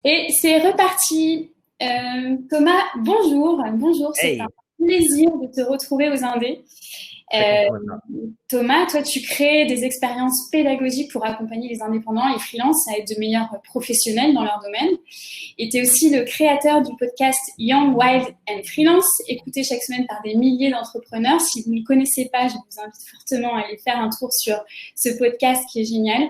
Et c'est reparti. Thomas, bonjour. Bonjour, c'est un Hey, plaisir de te retrouver aux Indés. très Euh, content d'être là. Thomas, toi, tu crées des expériences pédagogiques pour accompagner les indépendants et freelances à être de meilleurs professionnels dans leur domaine. Et tu es aussi le créateur du podcast Young, Wild and Freelance, écouté chaque semaine par des milliers d'entrepreneurs. Si vous ne le connaissez pas, je vous invite fortement à aller faire un tour sur ce podcast qui est génial.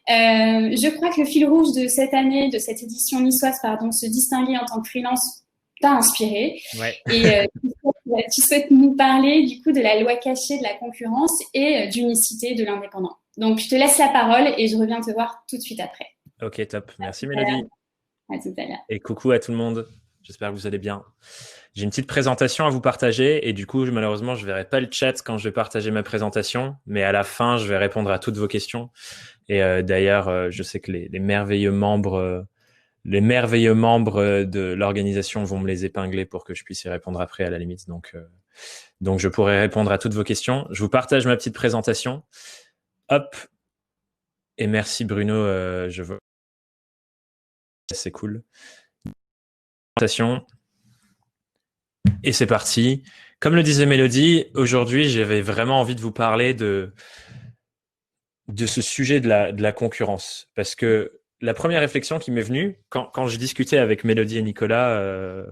Je crois que le fil rouge de cette année, de cette édition niçoise, pardon, se distinguer en tant que freelance, t'a inspiré. Ouais. Et tu souhaites nous parler du coup de la loi cachée de la concurrence et d'unicité de l'indépendant. Donc, je te laisse la parole et je reviens te voir tout de suite après. Ok, top. Merci À Mélodie. tout à l'heure. Et coucou à tout le monde. J'espère que vous allez bien. J'ai une petite présentation à vous partager et du coup, malheureusement, je verrai pas le chat quand je vais partager ma présentation, mais à la fin, je vais répondre à toutes vos questions. Et d'ailleurs, je sais que les merveilleux membres de l'organisation vont me les épingler pour que je puisse y répondre après à la limite. Donc je pourrai répondre à toutes vos questions. Je vous partage ma petite présentation. Hop. Et merci Bruno. Je vois. C'est cool. Présentation. Et c'est parti. Comme le disait Mélodie, aujourd'hui, j'avais vraiment envie de vous parler de ce sujet de la concurrence. Parce que la première réflexion qui m'est venue, quand je discutais avec Mélodie et Nicolas,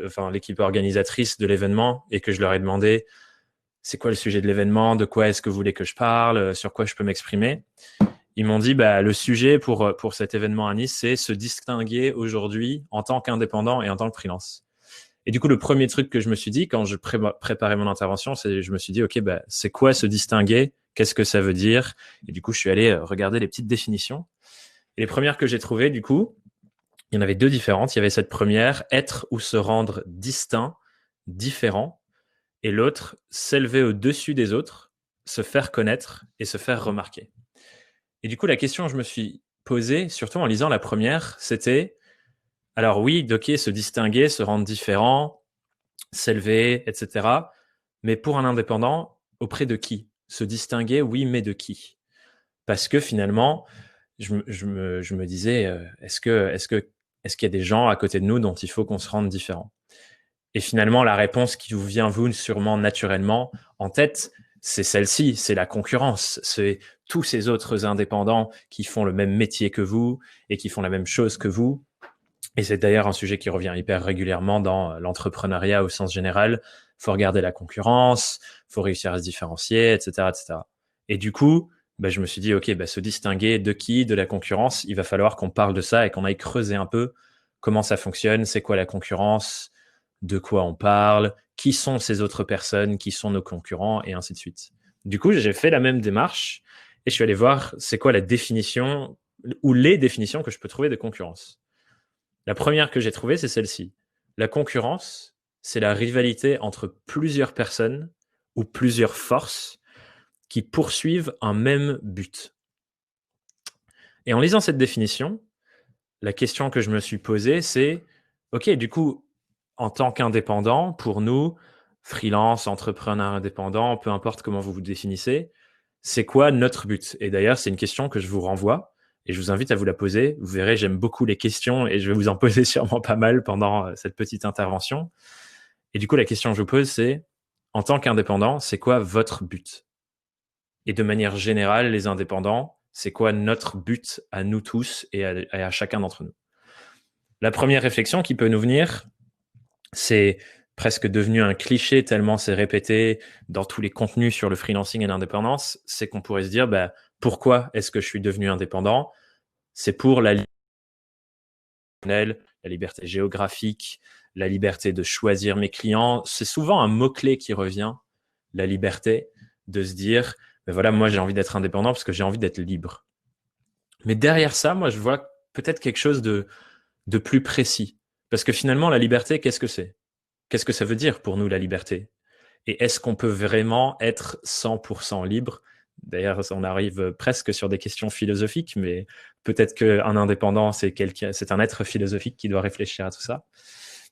enfin, l'équipe organisatrice de l'événement, et que je leur ai demandé, c'est quoi le sujet de l'événement, de quoi est-ce que vous voulez que je parle, sur quoi je peux m'exprimer, ils m'ont dit, bah, le sujet pour cet événement à Nice, c'est se distinguer aujourd'hui en tant qu'indépendant et en tant que freelance. Et du coup, le premier truc que je me suis dit quand je préparais mon intervention, c'est je me suis dit, OK, bah, c'est quoi se distinguer? Qu'est-ce que ça veut dire? Et du coup, je suis allé regarder les petites définitions. Et les premières que j'ai trouvées, du coup, il y en avait deux différentes. Il y avait cette première, être ou se rendre distinct, différent. Et l'autre, s'élever au-dessus des autres, se faire connaître et se faire remarquer. Et du coup, la question que je me suis posée, surtout en lisant la première, c'était, alors oui, ok, se distinguer, se rendre différent, s'élever, etc. Mais pour un indépendant, auprès de qui? Se distinguer, oui, mais de qui? Parce que finalement, je me disais, est-ce qu'il y a des gens à côté de nous dont il faut qu'on se rende différent? Et finalement, la réponse qui vous vient, vous, sûrement naturellement en tête, c'est celle-ci, c'est la concurrence. C'est tous ces autres indépendants qui font le même métier que vous et qui font la même chose que vous. Et c'est d'ailleurs un sujet qui revient hyper régulièrement dans l'entrepreneuriat au sens général. Faut regarder la concurrence, faut réussir à se différencier, etc., etc. Et du coup, bah, je me suis dit, OK, bah, se distinguer de qui, de la concurrence, il va falloir qu'on parle de ça et qu'on aille creuser un peu comment ça fonctionne, c'est quoi la concurrence, de quoi on parle, qui sont ces autres personnes, qui sont nos concurrents, et ainsi de suite. Du coup, j'ai fait la même démarche et je suis allé voir c'est quoi la définition ou les définitions que je peux trouver de concurrence. La première que j'ai trouvée, c'est celle-ci. La concurrence, c'est la rivalité entre plusieurs personnes ou plusieurs forces qui poursuivent un même but. Et en lisant cette définition, la question que je me suis posée, c'est, OK, du coup, en tant qu'indépendant, pour nous, freelance, entrepreneur indépendant, peu importe comment vous vous définissez, c'est quoi notre but? Et d'ailleurs, c'est une question que je vous renvoie et je vous invite à vous la poser. Vous verrez, j'aime beaucoup les questions et je vais vous en poser sûrement pas mal pendant cette petite intervention. Et du coup, la question que je vous pose, c'est, en tant qu'indépendant, c'est quoi votre but? Et de manière générale, les indépendants, c'est quoi notre but à nous tous et à chacun d'entre nous? La première réflexion qui peut nous venir, c'est presque devenu un cliché tellement c'est répété dans tous les contenus sur le freelancing et l'indépendance, c'est qu'on pourrait se dire, bah, pourquoi est-ce que je suis devenu indépendant? C'est pour la liberté, la liberté géographique, la liberté de choisir mes clients. C'est souvent un mot-clé qui revient, la liberté, de se dire, ben voilà, moi j'ai envie d'être indépendant parce que j'ai envie d'être libre. Mais derrière ça, moi je vois peut-être quelque chose de plus précis. Parce que finalement, la liberté, qu'est-ce que c'est? Qu'est-ce que ça veut dire pour nous, la liberté? Et est-ce qu'on peut vraiment être 100% libre? D'ailleurs, on arrive presque sur des questions philosophiques, mais peut-être qu'un indépendant, c'est un être philosophique qui doit réfléchir à tout ça.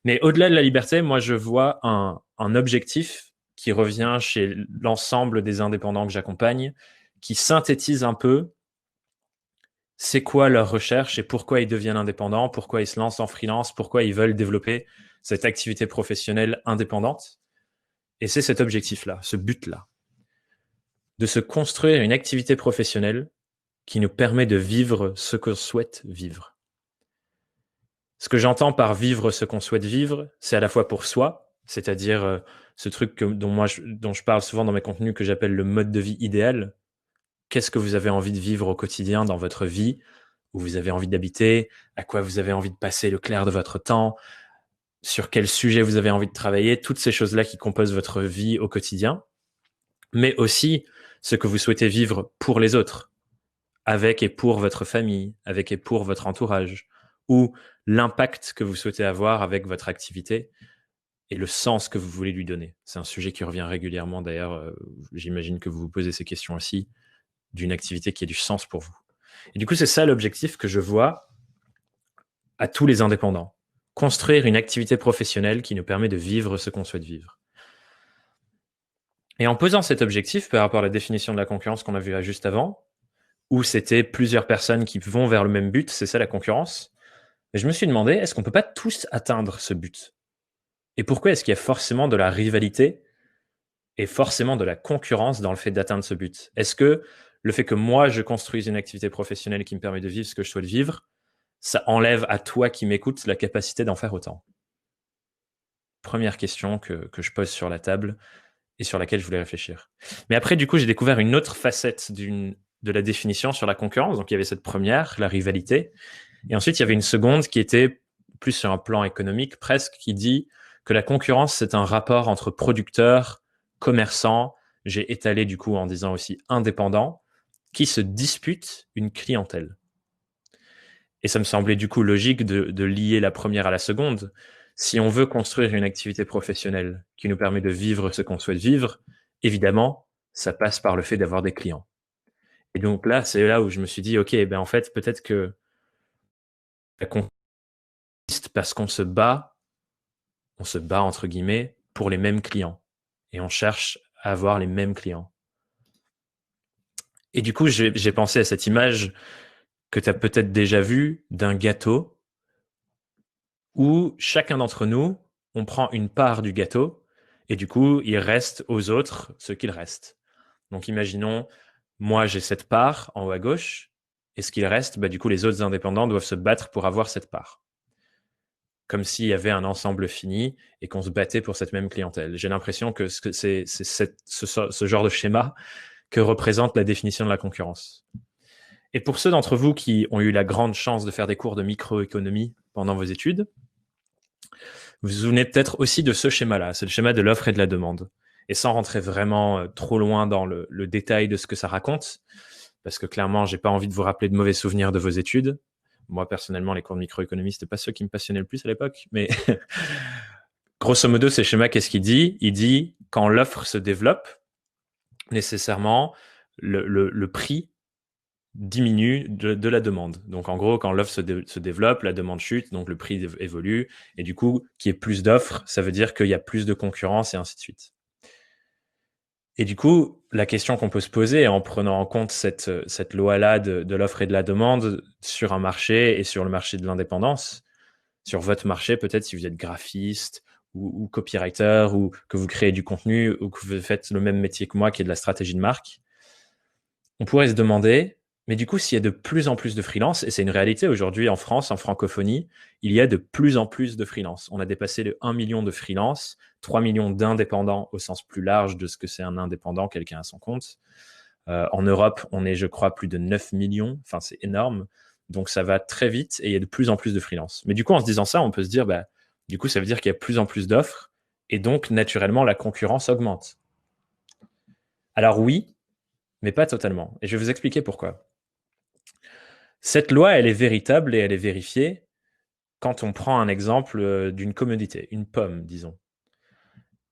Mais au-delà de la liberté, moi, je vois un objectif qui revient chez l'ensemble des indépendants que j'accompagne, qui synthétise un peu c'est quoi leur recherche et pourquoi ils deviennent indépendants, pourquoi ils se lancent en freelance, pourquoi ils veulent développer cette activité professionnelle indépendante. Et c'est cet objectif-là, ce but-là, de se construire une activité professionnelle qui nous permet de vivre ce qu'on souhaite vivre. Ce que j'entends par vivre ce qu'on souhaite vivre, c'est à la fois pour soi, c'est-à-dire ce truc dont je parle souvent dans mes contenus que j'appelle le mode de vie idéal. Qu'est-ce que vous avez envie de vivre au quotidien dans votre vie, où vous avez envie d'habiter, à quoi vous avez envie de passer le clair de votre temps, sur quel sujet vous avez envie de travailler, toutes ces choses-là qui composent votre vie au quotidien, mais aussi ce que vous souhaitez vivre pour les autres, avec et pour votre famille, avec et pour votre entourage, ou l'impact que vous souhaitez avoir avec votre activité et le sens que vous voulez lui donner. C'est un sujet qui revient régulièrement d'ailleurs, j'imagine que vous vous posez ces questions aussi, d'une activité qui a du sens pour vous. Et du coup, c'est ça l'objectif que je vois à tous les indépendants. Construire une activité professionnelle qui nous permet de vivre ce qu'on souhaite vivre. Et en posant cet objectif par rapport à la définition de la concurrence qu'on a vu là juste avant, où c'était plusieurs personnes qui vont vers le même but, c'est ça la concurrence, mais je me suis demandé, est-ce qu'on ne peut pas tous atteindre ce but? Et pourquoi est-ce qu'il y a forcément de la rivalité et forcément de la concurrence dans le fait d'atteindre ce but? Est-ce que le fait que moi, je construise une activité professionnelle qui me permet de vivre ce que je souhaite vivre, ça enlève à toi qui m'écoutes la capacité d'en faire autant? Première question que je pose sur la table et sur laquelle je voulais réfléchir. Mais après, du coup, j'ai découvert une autre facette de la définition sur la concurrence. Donc, il y avait cette première, la rivalité. Et ensuite, il y avait une seconde qui était plus sur un plan économique presque, qui dit que la concurrence, c'est un rapport entre producteurs, commerçants, j'ai étalé du coup en disant aussi indépendants, qui se disputent une clientèle. Et ça me semblait du coup logique de lier la première à la seconde. Si on veut construire une activité professionnelle qui nous permet de vivre ce qu'on souhaite vivre, évidemment, ça passe par le fait d'avoir des clients. Et donc là, c'est là où je me suis dit, OK, ben en fait, peut-être que la concurrence, parce qu'on se bat entre guillemets pour les mêmes clients. Et on cherche à avoir les mêmes clients. Et du coup, j'ai pensé à cette image que tu as peut-être déjà vue d'un gâteau où chacun d'entre nous, on prend une part du gâteau et du coup, il reste aux autres ce qu'il reste. Donc, imaginons, moi, j'ai cette part en haut à gauche et ce qu'il reste, bah, du coup, les autres indépendants doivent se battre pour avoir cette part. Comme s'il y avait un ensemble fini et qu'on se battait pour cette même clientèle. J'ai l'impression que c'est ce genre de schéma que représente la définition de la concurrence. Et pour ceux d'entre vous qui ont eu la grande chance de faire des cours de microéconomie pendant vos études, vous vous souvenez peut-être aussi de ce schéma-là, c'est le schéma de l'offre et de la demande. Et sans rentrer vraiment trop loin dans le détail de ce que ça raconte, parce que clairement, j'ai pas envie de vous rappeler de mauvais souvenirs de vos études. Moi, personnellement, les cours de microéconomie, c'était pas ceux qui me passionnaient le plus à l'époque, mais grosso modo, ce schéma, qu'est-ce qu'il dit? Il dit, quand l'offre se développe, nécessairement, le prix diminue de la demande. Donc, en gros, quand l'offre se développe, la demande chute, donc le prix évolue. Et du coup, qu'il y ait plus d'offres, ça veut dire qu'il y a plus de concurrence et ainsi de suite. Et du coup, la question qu'on peut se poser en prenant en compte cette loi-là de l'offre et de la demande sur un marché et sur le marché de l'indépendance, sur votre marché, peut-être si vous êtes graphiste ou copywriter ou que vous créez du contenu ou que vous faites le même métier que moi qui est de la stratégie de marque, on pourrait se demander, mais du coup, s'il y a de plus en plus de freelance, et c'est une réalité aujourd'hui en France, en francophonie, il y a de plus en plus de freelance. On a dépassé le 1 million de freelance, 3 millions d'indépendants au sens plus large de ce que c'est un indépendant, quelqu'un à son compte. En Europe, on est, je crois, plus de 9 millions. Enfin, c'est énorme. Donc, ça va très vite et il y a de plus en plus de freelance. Mais du coup, en se disant ça, on peut se dire, bah, du coup, ça veut dire qu'il y a de plus en plus d'offres et donc, naturellement, la concurrence augmente. Alors oui, mais pas totalement. Et je vais vous expliquer pourquoi. Cette loi, elle est véritable et elle est vérifiée quand on prend un exemple d'une commodité, une pomme, disons.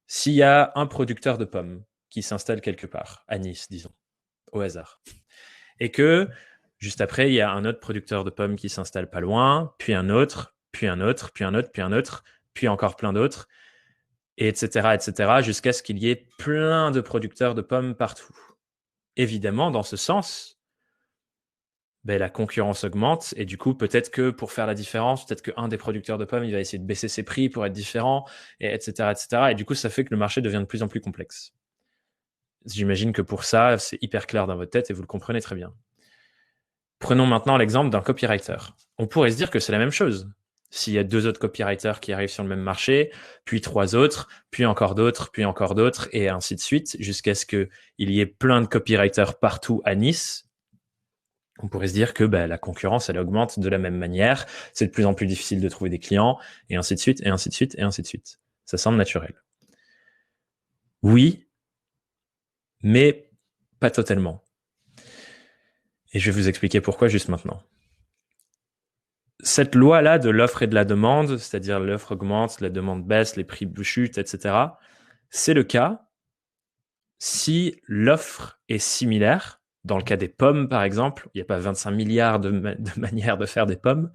S'il y a un producteur de pommes qui s'installe quelque part, à Nice, disons, au hasard, et que juste après, il y a un autre producteur de pommes qui s'installe pas loin, puis un autre, puis un autre, puis un autre, puis un autre, puis encore plein d'autres, et etc., jusqu'à ce qu'il y ait plein de producteurs de pommes partout. Évidemment, dans ce sens, ben, la concurrence augmente et du coup, peut-être que pour faire la différence, peut-être qu'un des producteurs de pommes, il va essayer de baisser ses prix pour être différent, et etc., etc. Et du coup, ça fait que le marché devient de plus en plus complexe. J'imagine que pour ça, c'est hyper clair dans votre tête et vous le comprenez très bien. Prenons maintenant l'exemple d'un copywriter. On pourrait se dire que c'est la même chose. S'il y a 2 autres copywriters qui arrivent sur le même marché, puis 3 autres, puis encore d'autres, et ainsi de suite, jusqu'à ce qu'il y ait plein de copywriters partout à Nice, on pourrait se dire que la concurrence, elle augmente de la même manière. C'est de plus en plus difficile de trouver des clients, et ainsi de suite, et ainsi de suite, et ainsi de suite. Ça semble naturel. Oui, mais pas totalement. Et je vais vous expliquer pourquoi juste maintenant. Cette loi-là de l'offre et de la demande, c'est-à-dire l'offre augmente, la demande baisse, les prix chutent, etc., c'est le cas si l'offre est similaire. Dans le cas des pommes, par exemple, il n'y a pas 25 milliards de manières de faire des pommes.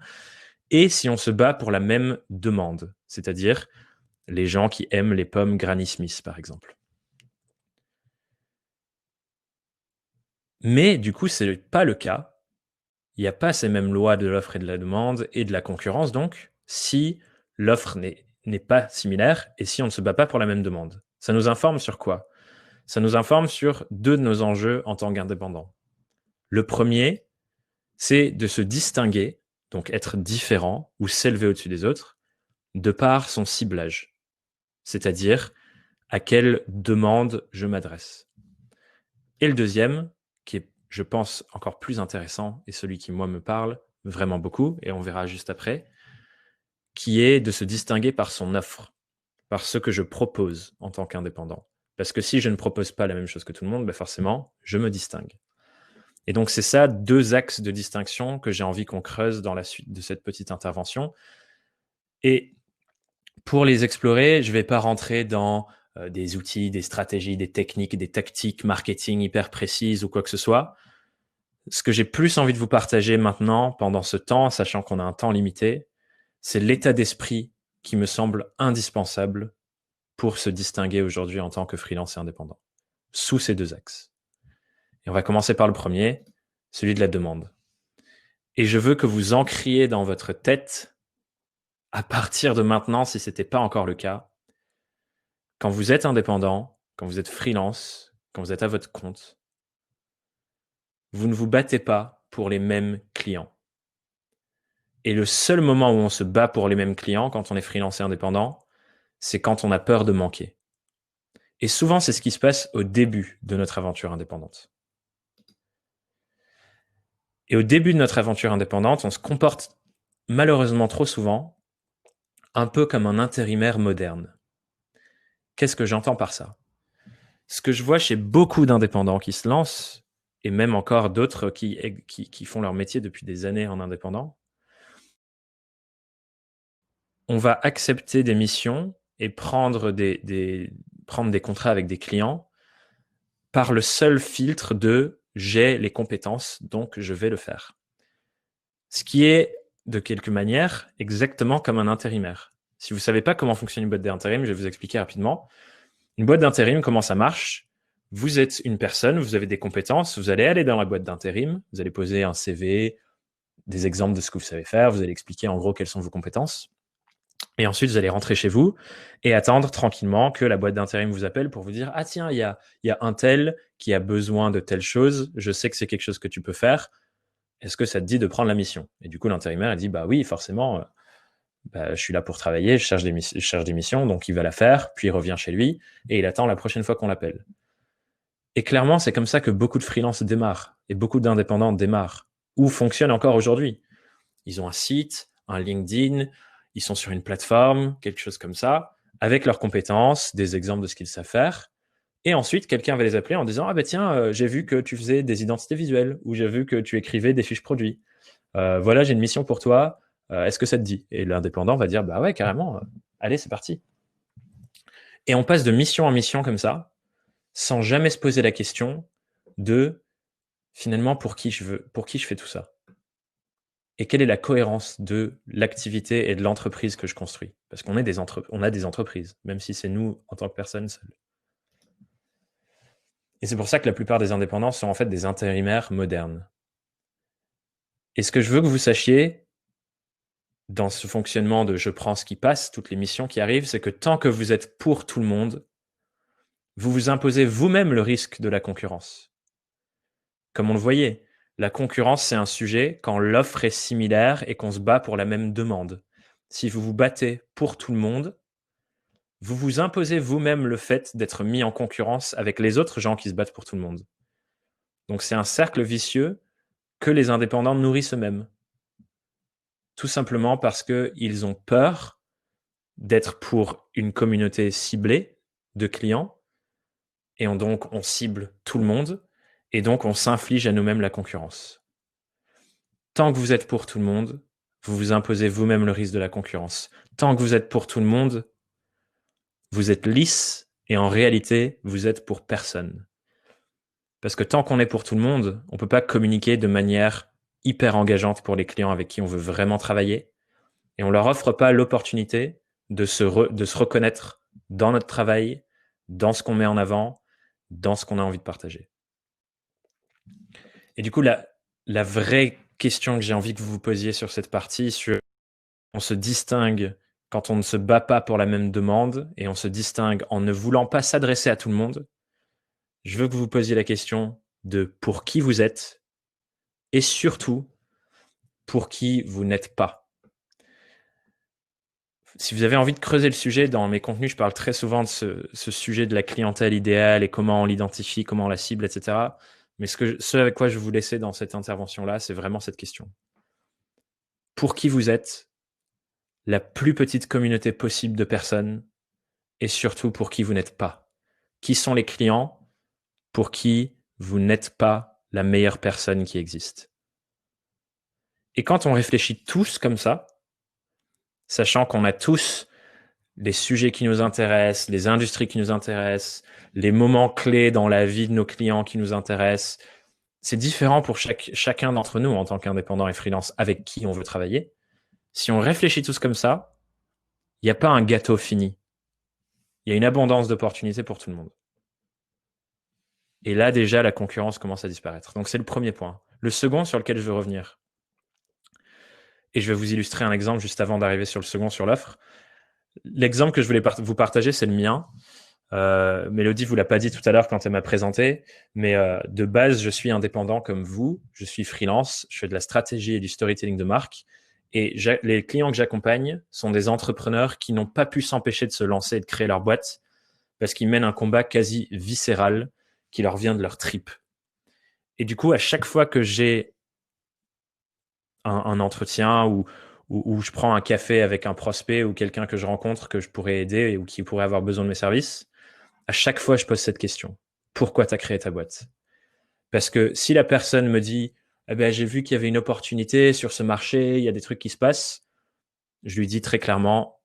Et si on se bat pour la même demande, c'est-à-dire les gens qui aiment les pommes Granny Smith, par exemple. Mais du coup, ce n'est pas le cas. Il n'y a pas ces mêmes lois de l'offre et de la demande et de la concurrence, donc, si l'offre n'est pas similaire et si on ne se bat pas pour la même demande. Ça nous informe sur quoi? Ça nous informe sur 2 de nos enjeux en tant qu'indépendants. Le premier, c'est de se distinguer, donc être différent ou s'élever au-dessus des autres, de par son ciblage, c'est-à-dire à quelle demande je m'adresse. Et le deuxième, qui est, je pense, encore plus intéressant, et celui qui, moi, me parle vraiment beaucoup, et on verra juste après, qui est de se distinguer par son offre, par ce que je propose en tant qu'indépendant. Parce que si je ne propose pas la même chose que tout le monde, forcément, je me distingue. Et donc, c'est ça, 2 axes de distinction que j'ai envie qu'on creuse dans la suite de cette petite intervention. Et pour les explorer, je ne vais pas rentrer dans des outils, des stratégies, des techniques, des tactiques marketing hyper précises ou quoi que ce soit. Ce que j'ai plus envie de vous partager maintenant, pendant ce temps, sachant qu'on a un temps limité, c'est l'état d'esprit qui me semble indispensable pour se distinguer aujourd'hui en tant que freelance et indépendant, sous ces 2 axes. Et on va commencer par le premier, celui de la demande. Et je veux que vous ancriez dans votre tête, à partir de maintenant, si ce n'était pas encore le cas, quand vous êtes indépendant, quand vous êtes freelance, quand vous êtes à votre compte, vous ne vous battez pas pour les mêmes clients. Et le seul moment où on se bat pour les mêmes clients, quand on est freelance et indépendant, c'est quand on a peur de manquer. Et souvent, c'est ce qui se passe au début de notre aventure indépendante. Et au début de notre aventure indépendante, on se comporte malheureusement trop souvent un peu comme un intérimaire moderne. Qu'est-ce que j'entends par ça? Ce que je vois chez beaucoup d'indépendants qui se lancent, et même encore d'autres qui font leur métier depuis des années en indépendant, on va accepter des missions et prendre des contrats avec des clients par le seul filtre de j'ai les compétences, donc je vais le faire. Ce qui est, de quelque manière, exactement comme un intérimaire. Si vous ne savez pas comment fonctionne une boîte d'intérim, je vais vous expliquer rapidement. Une boîte d'intérim, comment ça marche? Vous êtes une personne, vous avez des compétences, vous allez aller dans la boîte d'intérim, vous allez poser un CV, des exemples de ce que vous savez faire, vous allez expliquer en gros quelles sont vos compétences. Et ensuite, vous allez rentrer chez vous et attendre tranquillement que la boîte d'intérim vous appelle pour vous dire « Ah tiens, il y a un tel qui a besoin de telle chose, je sais que c'est quelque chose que tu peux faire, est-ce que ça te dit de prendre la mission ?» Et du coup, l'intérimaire, il dit « Bah oui, forcément, je suis là pour travailler, je cherche des missions, donc il va la faire, puis il revient chez lui et il attend la prochaine fois qu'on l'appelle. » Et clairement, c'est comme ça que beaucoup de freelances démarrent et beaucoup d'indépendants démarrent ou fonctionnent encore aujourd'hui. Ils ont un site, un LinkedIn, ils sont sur une plateforme, quelque chose comme ça, avec leurs compétences, des exemples de ce qu'ils savent faire. Et ensuite, quelqu'un va les appeler en disant « Ah ben tiens, j'ai vu que tu faisais des identités visuelles ou j'ai vu que tu écrivais des fiches produits. Voilà, j'ai une mission pour toi. Est-ce que ça te dit ?» Et l'indépendant va dire « Bah ouais, carrément. Allez, c'est parti. » Et on passe de mission en mission comme ça, sans jamais se poser la question de finalement pour qui je fais tout ça. Et quelle est la cohérence de l'activité et de l'entreprise que je construis? Parce qu'on a des entreprises, même si c'est nous en tant que personnes seules. Et c'est pour ça que la plupart des indépendants sont en fait des intérimaires modernes. Et ce que je veux que vous sachiez dans ce fonctionnement de je prends ce qui passe, toutes les missions qui arrivent, c'est que tant que vous êtes pour tout le monde, vous vous imposez vous-même le risque de la concurrence. Comme on le voyait, la concurrence, c'est un sujet quand l'offre est similaire et qu'on se bat pour la même demande. Si vous vous battez pour tout le monde, vous vous imposez vous-même le fait d'être mis en concurrence avec les autres gens qui se battent pour tout le monde. Donc c'est un cercle vicieux que les indépendants nourrissent eux-mêmes. Tout simplement parce qu'ils ont peur d'être pour une communauté ciblée de clients, et donc on cible tout le monde, et donc on s'inflige à nous-mêmes la concurrence. Tant que vous êtes pour tout le monde, vous vous imposez vous-même le risque de la concurrence. Tant que vous êtes pour tout le monde, vous êtes lisse, et en réalité, vous êtes pour personne. Parce que tant qu'on est pour tout le monde, on ne peut pas communiquer de manière hyper engageante pour les clients avec qui on veut vraiment travailler, et on leur offre pas l'opportunité de se reconnaître dans notre travail, dans ce qu'on met en avant, dans ce qu'on a envie de partager. Et du coup, la vraie question que j'ai envie que vous vous posiez sur cette partie, sur on se distingue quand on ne se bat pas pour la même demande et on se distingue en ne voulant pas s'adresser à tout le monde, je veux que vous vous posiez la question de pour qui vous êtes et surtout pour qui vous n'êtes pas. Si vous avez envie de creuser le sujet, dans mes contenus, je parle très souvent de ce sujet de la clientèle idéale et comment on l'identifie, comment on la cible, etc. Mais ce avec quoi je vais vous laisser dans cette intervention-là, c'est vraiment cette question. Pour qui vous êtes, la plus petite communauté possible de personnes, et surtout pour qui vous n'êtes pas. Qui sont les clients pour qui vous n'êtes pas la meilleure personne qui existe. Et quand on réfléchit tous comme ça, sachant qu'on a tous les sujets qui nous intéressent, les industries qui nous intéressent, les moments clés dans la vie de nos clients qui nous intéressent, c'est différent pour chacun d'entre nous en tant qu'indépendant et freelance avec qui on veut travailler. Si on réfléchit tous comme ça, il n'y a pas un gâteau fini. Il y a une abondance d'opportunités pour tout le monde. Et là, déjà, la concurrence commence à disparaître. Donc, c'est le premier point. Le second sur lequel je veux revenir, et je vais vous illustrer un exemple juste avant d'arriver sur le second, sur l'offre. L'exemple que je voulais vous partager, c'est le mien. Mélodie vous l'a pas dit tout à l'heure quand elle m'a présenté, mais de base, je suis indépendant comme vous. Je suis freelance. Je fais de la stratégie et du storytelling de marque. Et les clients que j'accompagne sont des entrepreneurs qui n'ont pas pu s'empêcher de se lancer et de créer leur boîte parce qu'ils mènent un combat quasi viscéral qui leur vient de leur tripes. Et du coup, à chaque fois que j'ai un entretien où je prends un café avec un prospect ou quelqu'un que je rencontre que je pourrais aider ou qui pourrait avoir besoin de mes services, à chaque fois, je pose cette question. Pourquoi tu as créé ta boîte? Parce que si la personne me dit eh ben, j'ai vu qu'il y avait une opportunité sur ce marché, il y a des trucs qui se passent, je lui dis très clairement,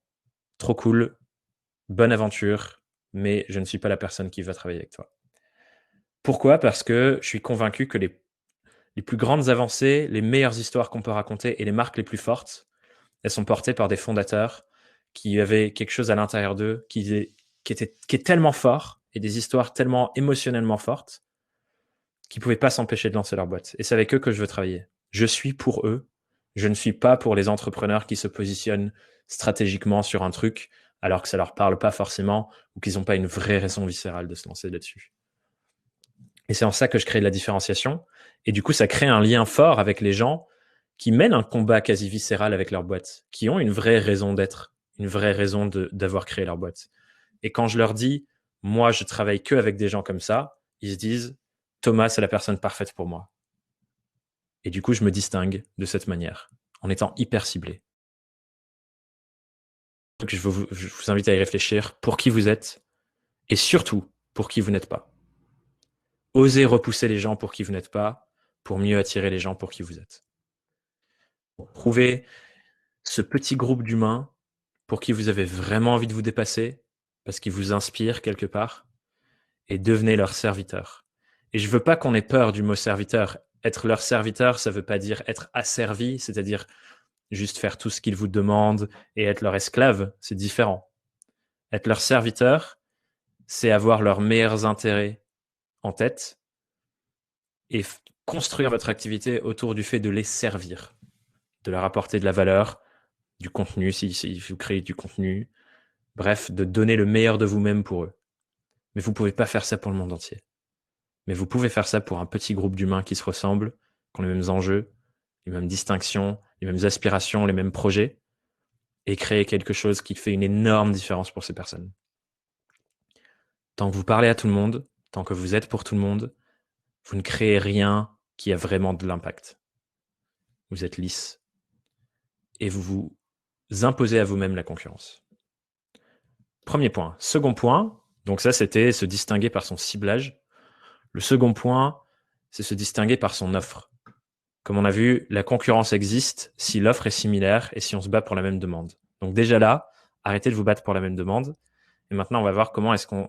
trop cool, bonne aventure, mais je ne suis pas la personne qui va travailler avec toi. Pourquoi? Parce que je suis convaincu que les plus grandes avancées, les meilleures histoires qu'on peut raconter et les marques les plus fortes, elles sont portées par des fondateurs qui avaient quelque chose à l'intérieur d'eux qui est tellement fort et des histoires tellement émotionnellement fortes qu'ils ne pouvaient pas s'empêcher de lancer leur boîte. Et c'est avec eux que je veux travailler. Je suis pour eux. Je ne suis pas pour les entrepreneurs qui se positionnent stratégiquement sur un truc alors que ça ne leur parle pas forcément ou qu'ils n'ont pas une vraie raison viscérale de se lancer là-dessus. Et c'est en ça que je crée de la différenciation. Et du coup, ça crée un lien fort avec les gens qui mènent un combat quasi viscéral avec leur boîte, qui ont une vraie raison d'être, une vraie raison d'avoir créé leur boîte. Et quand je leur dis, moi, je travaille que avec des gens comme ça, ils se disent, Thomas, c'est la personne parfaite pour moi. Et du coup, je me distingue de cette manière, en étant hyper ciblé. Donc, je vous invite à y réfléchir pour qui vous êtes et surtout pour qui vous n'êtes pas. Osez repousser les gens pour qui vous n'êtes pas, pour mieux attirer les gens pour qui vous êtes. Trouvez ce petit groupe d'humains pour qui vous avez vraiment envie de vous dépasser, parce qu'ils vous inspirent quelque part, et devenez leur serviteur. Et je veux pas qu'on ait peur du mot serviteur. Être leur serviteur, ça veut pas dire être asservi, c'est-à-dire juste faire tout ce qu'ils vous demandent et être leur esclave, c'est différent. Être leur serviteur, c'est avoir leurs meilleurs intérêts en tête et construire votre activité autour du fait de les servir, de leur apporter de la valeur, du contenu, si vous créez du contenu, bref, de donner le meilleur de vous-même pour eux. Mais vous ne pouvez pas faire ça pour le monde entier. Mais vous pouvez faire ça pour un petit groupe d'humains qui se ressemblent, qui ont les mêmes enjeux, les mêmes distinctions, les mêmes aspirations, les mêmes projets, et créer quelque chose qui fait une énorme différence pour ces personnes. Tant que vous parlez à tout le monde, tant que vous êtes pour tout le monde, vous ne créez rien qui a vraiment de l'impact. Vous êtes lisse. Et vous vous imposez à vous-même la concurrence. Premier point. Second point, donc ça c'était se distinguer par son ciblage. Le second point, c'est se distinguer par son offre. Comme on a vu, la concurrence existe si l'offre est similaire et si on se bat pour la même demande. Donc déjà là, arrêtez de vous battre pour la même demande. Et maintenant, on va voir comment est-ce qu'on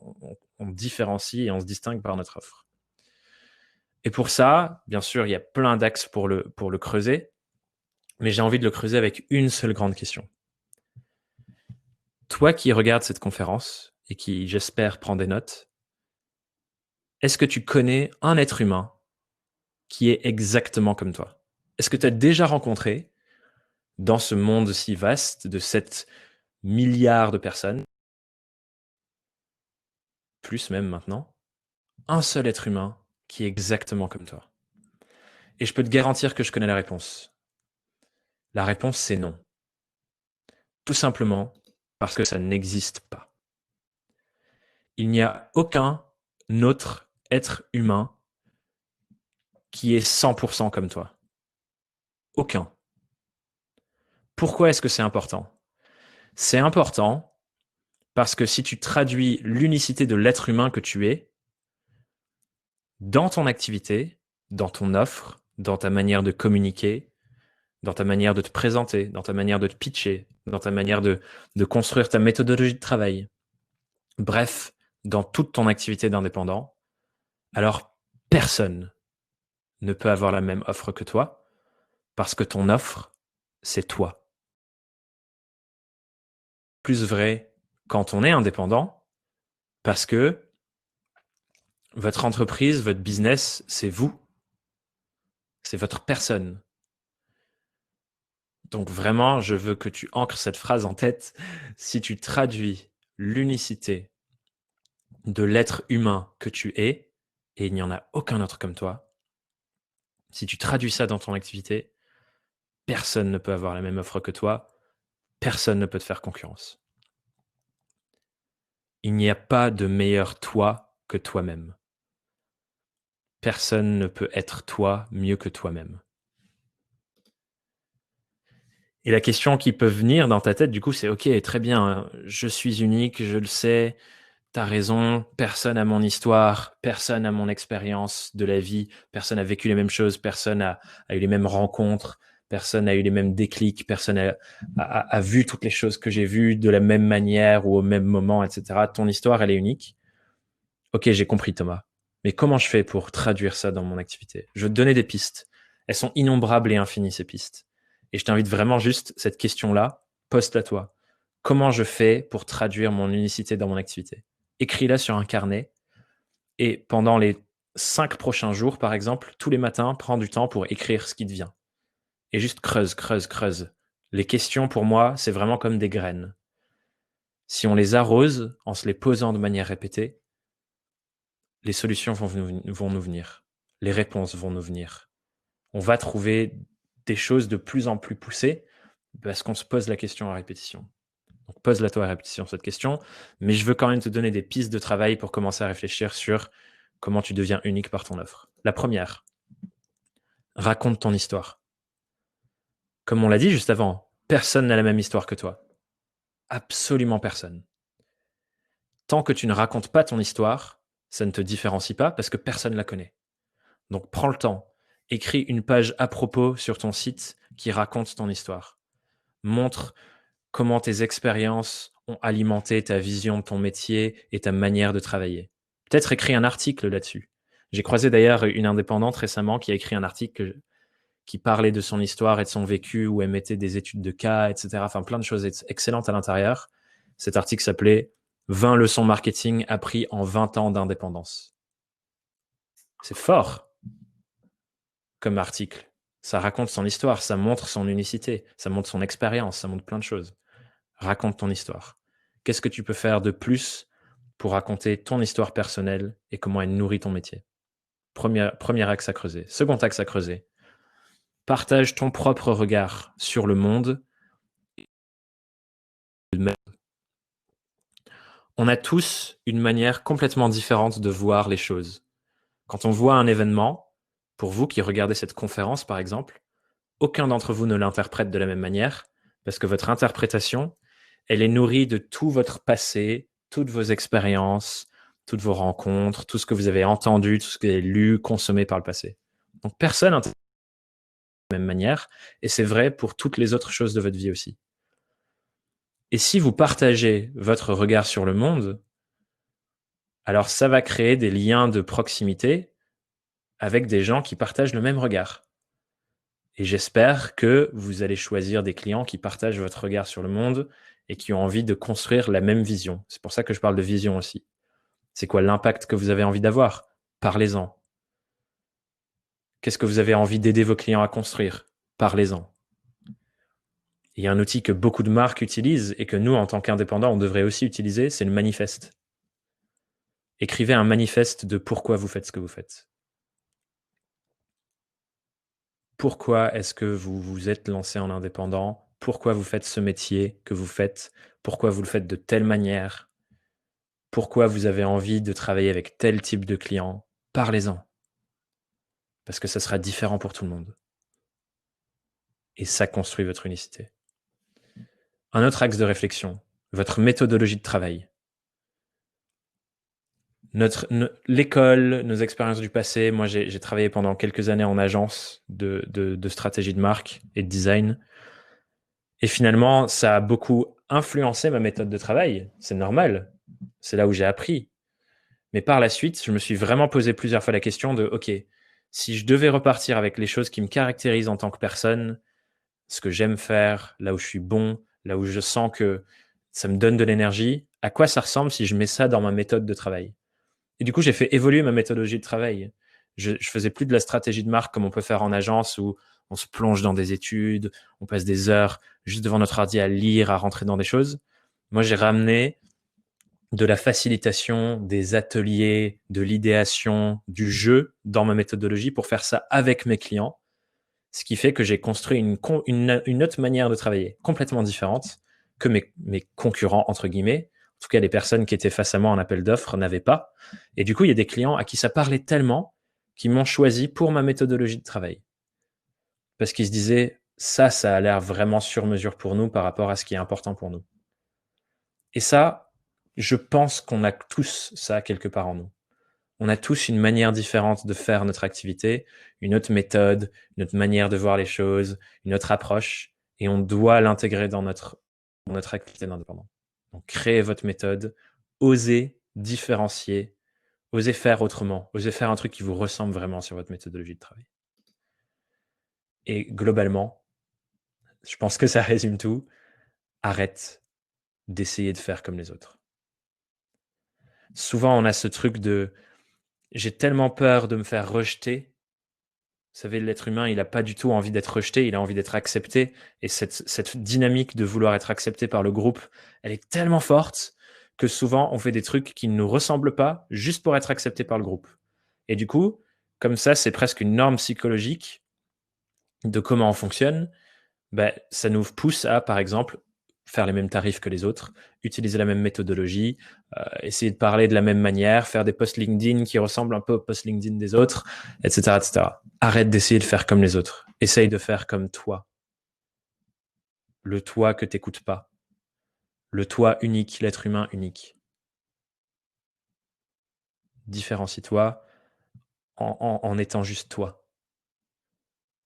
différencie et on se distingue par notre offre. Et pour ça, bien sûr, il y a plein d'axes pour le creuser, mais j'ai envie de le creuser avec une seule grande question. Toi qui regardes cette conférence et qui, j'espère, prend des notes, est-ce que tu connais un être humain qui est exactement comme toi? Est-ce que tu as déjà rencontré, dans ce monde si vaste de 7 milliards de personnes, plus même maintenant, un seul être humain qui est exactement comme toi? Et je peux te garantir que je connais la réponse. La réponse, c'est non. Tout simplement parce que ça n'existe pas. Il n'y a aucun autre être humain qui est 100% comme toi. Aucun. Pourquoi est-ce que c'est important? C'est important parce que si tu traduis l'unicité de l'être humain que tu es dans ton activité, dans ton offre, dans ta manière de communiquer, dans ta manière de te présenter, dans ta manière de te pitcher, dans ta manière de construire ta méthodologie de travail, bref, dans toute ton activité d'indépendant, alors personne ne peut avoir la même offre que toi parce que ton offre, c'est toi. Plus vrai quand on est indépendant parce que votre entreprise, votre business, c'est vous. C'est votre personne. Donc vraiment, je veux que tu ancres cette phrase en tête. Si tu traduis l'unicité de l'être humain que tu es, et il n'y en a aucun autre comme toi, si tu traduis ça dans ton activité, personne ne peut avoir la même offre que toi, personne ne peut te faire concurrence. Il n'y a pas de meilleur toi que toi-même. Personne ne peut être toi mieux que toi-même. Et la question qui peut venir dans ta tête, du coup, c'est OK, très bien, je suis unique, je le sais, t'as raison, personne n'a mon histoire, personne n'a mon expérience de la vie, personne n'a vécu les mêmes choses, personne a eu les mêmes rencontres, personne n'a eu les mêmes déclics, personne a vu toutes les choses que j'ai vues de la même manière ou au même moment, etc. Ton histoire, elle est unique. OK, j'ai compris, Thomas. Mais comment je fais pour traduire ça dans mon activité? Je vais te donner des pistes. Elles sont innombrables et infinies, ces pistes. Et je t'invite vraiment juste, cette question-là, pose-la toi. Comment je fais pour traduire mon unicité dans mon activité? Écris-la sur un carnet et pendant les 5 prochains jours, par exemple, tous les matins, prends du temps pour écrire ce qui te vient. Et juste creuse, creuse, creuse. Les questions, pour moi, c'est vraiment comme des graines. Si on les arrose en se les posant de manière répétée, les solutions vont nous venir. Les réponses vont nous venir. On va trouver des choses de plus en plus poussées parce qu'on se pose la question à répétition. Donc, pose-la toi à répétition, cette question. Mais je veux quand même te donner des pistes de travail pour commencer à réfléchir sur comment tu deviens unique par ton offre. La première, raconte ton histoire. Comme on l'a dit juste avant, personne n'a la même histoire que toi. Absolument personne. Tant que tu ne racontes pas ton histoire, ça ne te différencie pas parce que personne ne la connaît. Donc, prends le temps. Écris une page à propos sur ton site qui raconte ton histoire. Montre comment tes expériences ont alimenté ta vision de ton métier et ta manière de travailler. Peut-être écris un article là-dessus. J'ai croisé d'ailleurs une indépendante récemment qui a écrit un article qui parlait de son histoire et de son vécu, où elle mettait des études de cas, etc. Enfin, plein de choses excellentes à l'intérieur. Cet article s'appelait « 20 leçons marketing appris en 20 ans d'indépendance ». C'est fort. comme article. Ça raconte son histoire, ça montre son unicité, ça montre son expérience, ça montre plein de choses. Raconte ton histoire. Qu'est-ce que tu peux faire de plus pour raconter ton histoire personnelle et comment elle nourrit ton métier? Premier axe à creuser. Second axe à creuser. Partage ton propre regard sur le monde. On a tous une manière complètement différente de voir les choses. Quand on voit un événement, pour vous qui regardez cette conférence par exemple, aucun d'entre vous ne l'interprète de la même manière parce que votre interprétation, elle est nourrie de tout votre passé, toutes vos expériences, toutes vos rencontres, tout ce que vous avez entendu, tout ce que vous avez lu, consommé par le passé. Donc personne n'interprète de la même manière et c'est vrai pour toutes les autres choses de votre vie aussi. Et si vous partagez votre regard sur le monde, alors ça va créer des liens de proximité avec des gens qui partagent le même regard. Et j'espère que vous allez choisir des clients qui partagent votre regard sur le monde et qui ont envie de construire la même vision. C'est pour ça que je parle de vision aussi. C'est quoi l'impact que vous avez envie d'avoir? Parlez-en. Qu'est-ce que vous avez envie d'aider vos clients à construire? Parlez-en. Il y a un outil que beaucoup de marques utilisent et que nous, en tant qu'indépendants, on devrait aussi utiliser, c'est le manifeste. Écrivez un manifeste de pourquoi vous faites ce que vous faites. Pourquoi est-ce que vous vous êtes lancé en indépendant? Pourquoi vous faites ce métier que vous faites? Pourquoi vous le faites de telle manière? Pourquoi vous avez envie de travailler avec tel type de client? Parlez-en. Parce que ça sera différent pour tout le monde. Et ça construit votre unicité. Un autre axe de réflexion, votre méthodologie de travail. L'école, nos expériences du passé, moi j'ai travaillé pendant quelques années en agence de stratégie de marque et de design. Et finalement, ça a beaucoup influencé ma méthode de travail. C'est normal. C'est là où j'ai appris. Mais par la suite, je me suis vraiment posé plusieurs fois la question de, OK, si je devais repartir avec les choses qui me caractérisent en tant que personne, ce que j'aime faire, là où je suis bon, là où je sens que ça me donne de l'énergie, à quoi ça ressemble si je mets ça dans ma méthode de travail? Et du coup, j'ai fait évoluer ma méthodologie de travail. Je faisais plus de la stratégie de marque comme on peut faire en agence où on se plonge dans des études, on passe des heures juste devant notre ordi à lire, à rentrer dans des choses. Moi, j'ai ramené de la facilitation, des ateliers, de l'idéation, du jeu dans ma méthodologie pour faire ça avec mes clients. Ce qui fait que j'ai construit une autre manière de travailler, complètement différente que mes concurrents, entre guillemets. En tout cas, les personnes qui étaient face à moi en appel d'offres n'avaient pas. Et du coup, il y a des clients à qui ça parlait tellement qu'ils m'ont choisi pour ma méthodologie de travail. Parce qu'ils se disaient, ça a l'air vraiment sur mesure pour nous par rapport à ce qui est important pour nous. Et ça, je pense qu'on a tous ça quelque part en nous. On a tous une manière différente de faire notre activité, une autre méthode, une autre manière de voir les choses, une autre approche, et on doit l'intégrer dans notre activité d'indépendant. Donc, créez votre méthode, osez différencier, osez faire autrement, osez faire un truc qui vous ressemble vraiment sur votre méthodologie de travail. Et globalement, je pense que ça résume tout. Arrête d'essayer de faire comme les autres. Souvent, on a ce truc de j'ai tellement peur de me faire rejeter. Vous savez, l'être humain, il n'a pas du tout envie d'être rejeté, il a envie d'être accepté. Et cette dynamique de vouloir être accepté par le groupe, elle est tellement forte que souvent, on fait des trucs qui ne nous ressemblent pas juste pour être accepté par le groupe. Et du coup, comme ça, c'est presque une norme psychologique de comment on fonctionne. Ben, ça nous pousse à, par exemple, faire les mêmes tarifs que les autres, utiliser la même méthodologie, essayer de parler de la même manière, faire des posts LinkedIn qui ressemblent un peu aux posts LinkedIn des autres, etc., etc. Arrête d'essayer de faire comme les autres. Essaye de faire comme toi. Le toi que t'écoutes pas. Le toi unique, l'être humain unique. Différencie-toi en étant juste toi.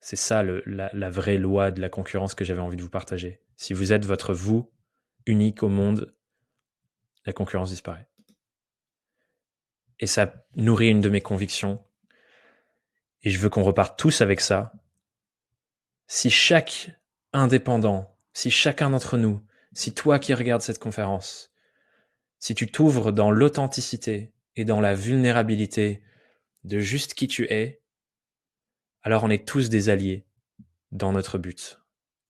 C'est ça la vraie loi de la concurrence que j'avais envie de vous partager. Si vous êtes votre vous unique au monde, la concurrence disparaît. Et ça nourrit une de mes convictions. Et je veux qu'on reparte tous avec ça. Si chaque indépendant, si chacun d'entre nous, si toi qui regardes cette conférence, si tu t'ouvres dans l'authenticité et dans la vulnérabilité de juste qui tu es, alors on est tous des alliés dans notre but.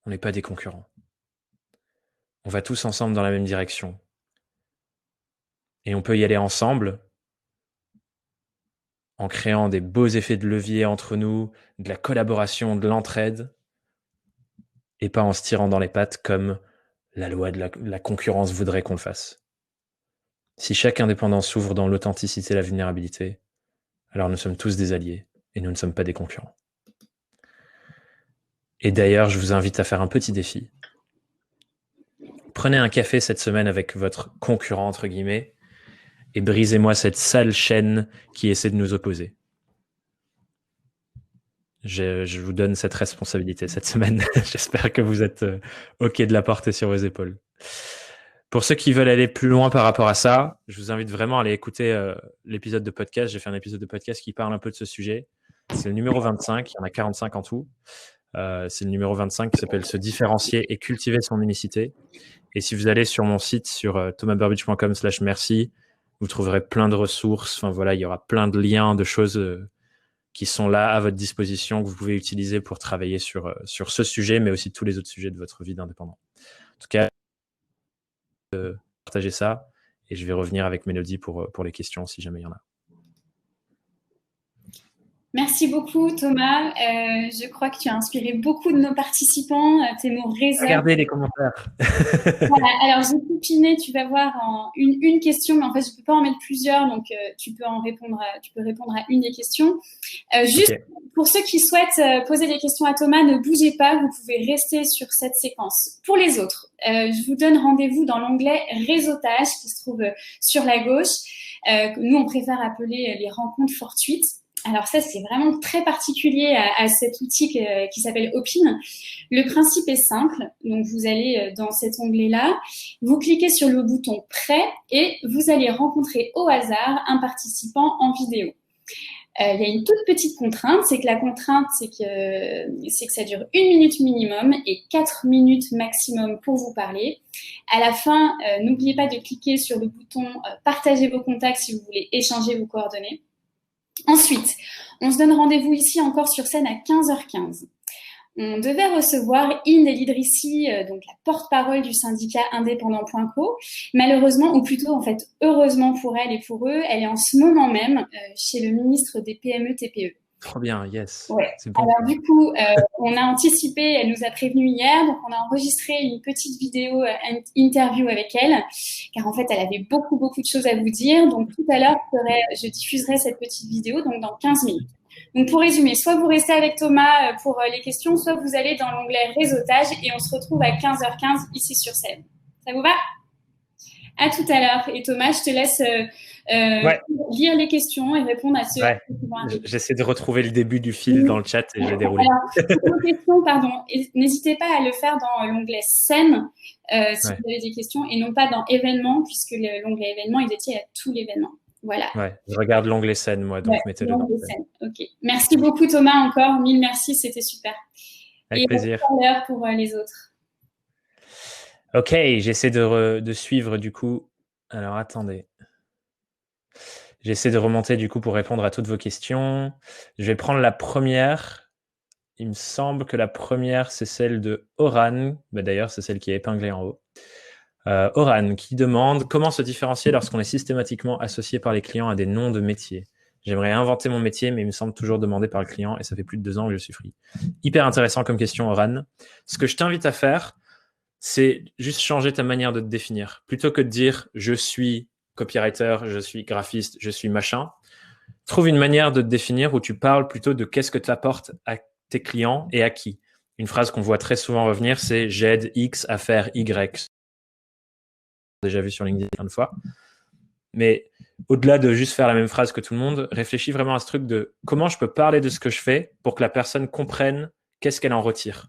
On n'est pas des concurrents. On va tous ensemble dans la même direction. Et on peut y aller ensemble en créant des beaux effets de levier entre nous, de la collaboration, de l'entraide, et pas en se tirant dans les pattes comme la loi de la concurrence voudrait qu'on le fasse. Si chaque indépendant s'ouvre dans l'authenticité et la vulnérabilité, alors nous sommes tous des alliés et nous ne sommes pas des concurrents. Et d'ailleurs, je vous invite à faire un petit défi. Prenez un café cette semaine avec votre concurrent, entre guillemets, et brisez-moi cette sale chaîne qui essaie de nous opposer. Je vous donne cette responsabilité cette semaine. J'espère que vous êtes OK de la porter sur vos épaules. Pour ceux qui veulent aller plus loin par rapport à ça, je vous invite vraiment à aller écouter l'épisode de podcast. J'ai fait un épisode de podcast qui parle un peu de ce sujet. C'est le numéro 25, il y en a 45 en tout. C'est le numéro 25 qui s'appelle « Se différencier et cultiver son unicité ». Et si vous allez sur mon site, sur thomasburbidge.com/merci, vous trouverez plein de ressources. Enfin voilà, il y aura plein de liens, de choses qui sont là à votre disposition, que vous pouvez utiliser pour travailler sur ce sujet, mais aussi tous les autres sujets de votre vie d'indépendant. En tout cas, partagez ça et je vais revenir avec Mélodie pour les questions si jamais il y en a. Merci beaucoup Thomas. Je crois que tu as inspiré beaucoup de nos participants. Tes mots résonnent. Regardez les commentaires. Voilà, alors j'ai coupiné, tu vas voir en une question, mais en fait je ne peux pas en mettre plusieurs, donc tu peux répondre à une des questions. Juste pour ceux qui souhaitent poser des questions à Thomas, ne bougez pas, vous pouvez rester sur cette séquence. Pour les autres, je vous donne rendez-vous dans l'onglet réseautage qui se trouve sur la gauche. Nous on préfère appeler les rencontres fortuites. Alors ça, c'est vraiment très particulier à cet outil qui s'appelle Opin. Le principe est simple. Donc, vous allez dans cet onglet-là, vous cliquez sur le bouton « Prêt » et vous allez rencontrer au hasard un participant en vidéo. Il y a une toute petite contrainte, c'est que la contrainte, c'est que ça dure 1 minute minimum et 4 minutes maximum pour vous parler. À la fin, n'oubliez pas de cliquer sur le bouton « Partager vos contacts » si vous voulez échanger vos coordonnées. Ensuite, on se donne rendez-vous ici encore sur scène à 15h15. On devait recevoir Inde El Idrissi, donc la porte-parole du syndicat indépendant.co. Malheureusement, ou plutôt en fait heureusement pour elle et pour eux, elle est en ce moment même chez le ministre des PME-TPE. Trop bien, yes. Ouais. Bon. Alors du coup, on a anticipé, elle nous a prévenu hier, donc on a enregistré une petite vidéo interview avec elle, car en fait, elle avait beaucoup de choses à vous dire. Donc tout à l'heure, je diffuserai cette petite vidéo donc dans 15 minutes. Donc pour résumer, soit vous restez avec Thomas pour les questions, soit vous allez dans l'onglet réseautage et on se retrouve à 15h15 ici sur scène. Ça vous va ? À tout à l'heure. Et Thomas, je te laisse lire les questions et répondre à ceux qui vont arriver. J'essaie de retrouver le début du fil dans le chat et je vais dérouler. Alors, pour vos questions, n'hésitez pas à le faire dans l'onglet scène si vous avez des questions et non pas dans événements puisque l'onglet événements est dédié à tout l'événement. Voilà. Ouais, je regarde l'onglet scène, moi, donc mettez-le dans. Ok. Merci beaucoup Thomas encore. 1000 merci, c'était super. Avec plaisir. À tout à l'heure pour les autres. Ok, j'essaie de suivre du coup. Alors attendez. J'essaie de remonter du coup pour répondre à toutes vos questions. Je vais prendre la première. Il me semble que la première, c'est celle de Oran. D'ailleurs, c'est celle qui est épinglée en haut. Oran qui demande comment se différencier lorsqu'on est systématiquement associé par les clients à des noms de métiers. J'aimerais inventer mon métier, mais il me semble toujours demandé par le client et ça fait plus de 2 ans que je suis free. Hyper intéressant comme question, Oran. Ce que je t'invite à faire, c'est juste changer ta manière de te définir. Plutôt que de dire « je suis copywriter, je suis graphiste, je suis machin », trouve une manière de te définir où tu parles plutôt de qu'est-ce que tu apportes à tes clients et à qui. Une phrase qu'on voit très souvent revenir, c'est « j'aide X à faire Y ». Déjà vu sur LinkedIn plein de fois. Mais au-delà de juste faire la même phrase que tout le monde, réfléchis vraiment à ce truc de comment je peux parler de ce que je fais pour que la personne comprenne qu'est-ce qu'elle en retire.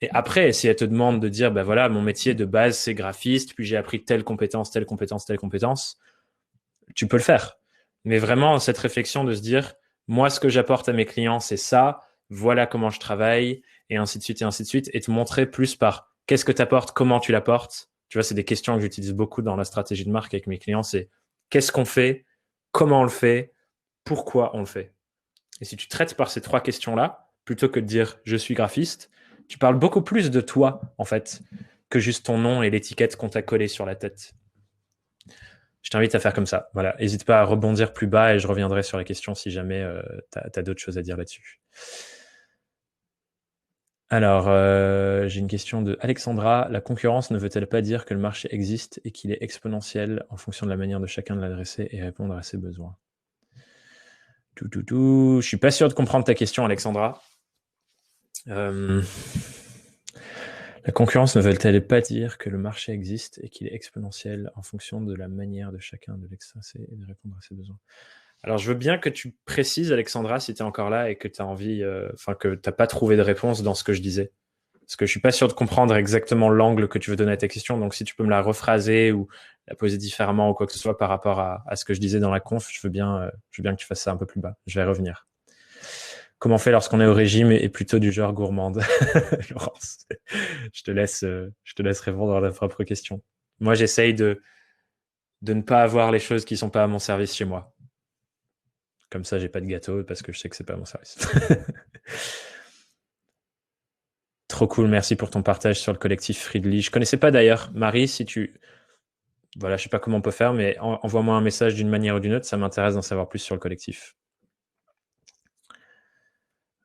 Et après, si elle te demande de dire, ben voilà, mon métier de base, c'est graphiste, puis j'ai appris telle compétence, tu peux le faire. Mais vraiment, cette réflexion de se dire, moi, ce que j'apporte à mes clients, c'est ça, voilà comment je travaille, et ainsi de suite, et te montrer plus par qu'est-ce que tu apportes, comment tu l'apportes. Tu vois, c'est des questions que j'utilise beaucoup dans la stratégie de marque avec mes clients, c'est qu'est-ce qu'on fait, comment on le fait, pourquoi on le fait. Et si tu traites par ces 3 questions-là, plutôt que de dire je suis graphiste, tu parles beaucoup plus de toi, en fait, que juste ton nom et l'étiquette qu'on t'a collée sur la tête. Je t'invite à faire comme ça. Voilà. N'hésite pas à rebondir plus bas et je reviendrai sur la question si jamais tu as d'autres choses à dire là-dessus. Alors, j'ai une question de Alexandra. La concurrence ne veut-elle pas dire que le marché existe et qu'il est exponentiel en fonction de la manière de chacun de l'adresser et répondre à ses besoins? Je suis pas sûr de comprendre ta question, Alexandra. La concurrence ne veut-elle pas dire que le marché existe et qu'il est exponentiel en fonction de la manière de chacun de l'extracer et de répondre à ses besoins? Alors, je veux bien que tu précises, Alexandra, si tu es encore là et que tu as envie, que tu n'as pas trouvé de réponse dans ce que je disais. Parce que je suis pas sûr de comprendre exactement l'angle que tu veux donner à ta question. Donc, si tu peux me la rephraser ou la poser différemment ou quoi que ce soit par rapport à ce que je disais dans la conf, je veux bien que tu fasses ça un peu plus bas. Je vais revenir. Comment on fait lorsqu'on est au régime et plutôt du genre gourmande? Laurence, je te laisse répondre à ta propre question. Moi, j'essaye de ne pas avoir les choses qui sont pas à mon service chez moi. Comme ça, j'ai pas de gâteau parce que je sais que c'est pas à mon service. Trop cool, merci pour ton partage sur le collectif Friedli. Je connaissais pas d'ailleurs. Marie, si tu... Voilà, je sais pas comment on peut faire, mais envoie-moi un message d'une manière ou d'une autre, ça m'intéresse d'en savoir plus sur le collectif.